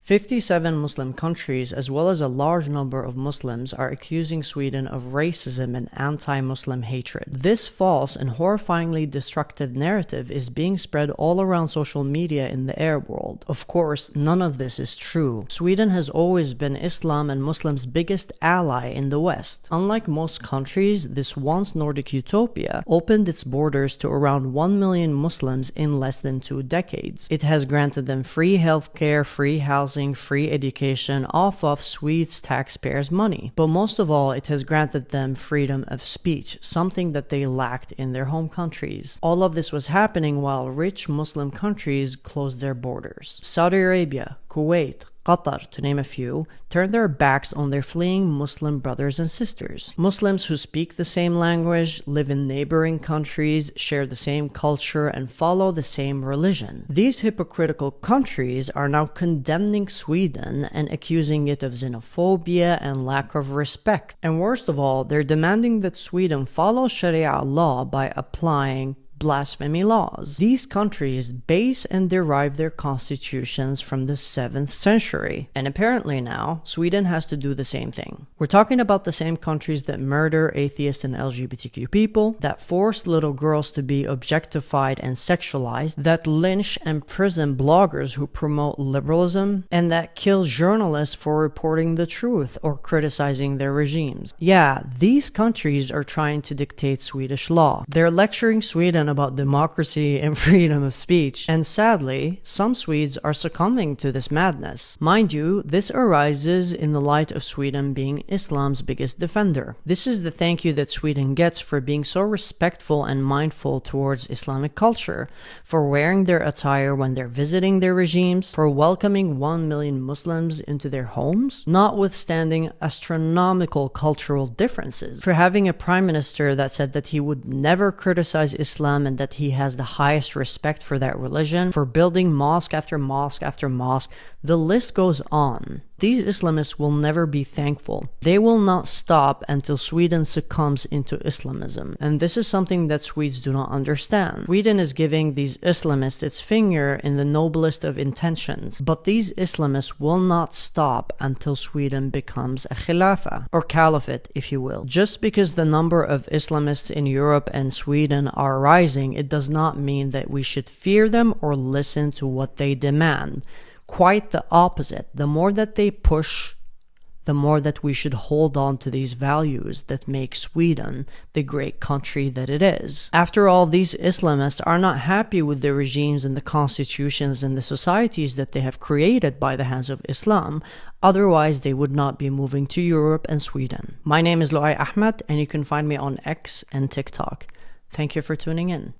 57 Muslim countries, as well as a large number of Muslims, are accusing Sweden of racism and anti-Muslim hatred. This false and horrifyingly destructive narrative is being spread all around social media in the Arab world. Of course, none of this is true. Sweden has always been Islam and Muslims' biggest ally in the West. Unlike most countries, this once Nordic utopia opened its borders to around 1 million Muslims in less than 2 decades. It has granted them free healthcare, free housing, free education off of Swedes' taxpayers' money. But most of all, it has granted them freedom of speech, something that they lacked in their home countries. All of this was happening while rich Muslim countries closed their borders. Saudi Arabia, Kuwait, Qatar, to name a few, turned their backs on their fleeing Muslim brothers and sisters. Muslims who speak the same language, live in neighboring countries, share the same culture, and follow the same religion. These hypocritical countries are now condemning Sweden and accusing it of xenophobia and lack of respect. And worst of all, they're demanding that Sweden follow Sharia law by applying blasphemy laws. These countries base and derive their constitutions from the 7th century, and apparently now Sweden has to do the same thing. We're talking about the same countries that murder atheists and LGBTQ people, that force little girls to be objectified and sexualized, that lynch and prison bloggers who promote liberalism, and that kill journalists for reporting the truth or criticizing their regimes. Yeah, these countries are trying to dictate Swedish law. They're lecturing Sweden about democracy and freedom of speech, and sadly, some Swedes are succumbing to this madness. Mind you, this arises in the light of Sweden being Islam's biggest defender. This is the thank you that Sweden gets for being so respectful and mindful towards Islamic culture, for wearing their attire when they're visiting their regimes, for welcoming 1 million Muslims into their homes, notwithstanding astronomical cultural differences, for having a prime minister that said that he would never criticize Islam and that he has the highest respect for that religion, for building mosque after mosque after mosque. The list goes on. These Islamists will never be thankful. They will not stop until Sweden succumbs into Islamism. And this is something that Swedes do not understand. Sweden is giving these Islamists its finger in the noblest of intentions. But these Islamists will not stop until Sweden becomes a khilafah, or caliphate, if you will. Just because the number of Islamists in Europe and Sweden are rising, it does not mean that we should fear them or listen to what they demand. Quite the opposite. The more that they push, the more that we should hold on to these values that make Sweden the great country that it is. After all, these Islamists are not happy with the regimes and the constitutions and the societies that they have created by the hands of Islam. Otherwise, they would not be moving to Europe and Sweden. My name is Luay Ahmed, and you can find me on X and TikTok. Thank you for tuning in.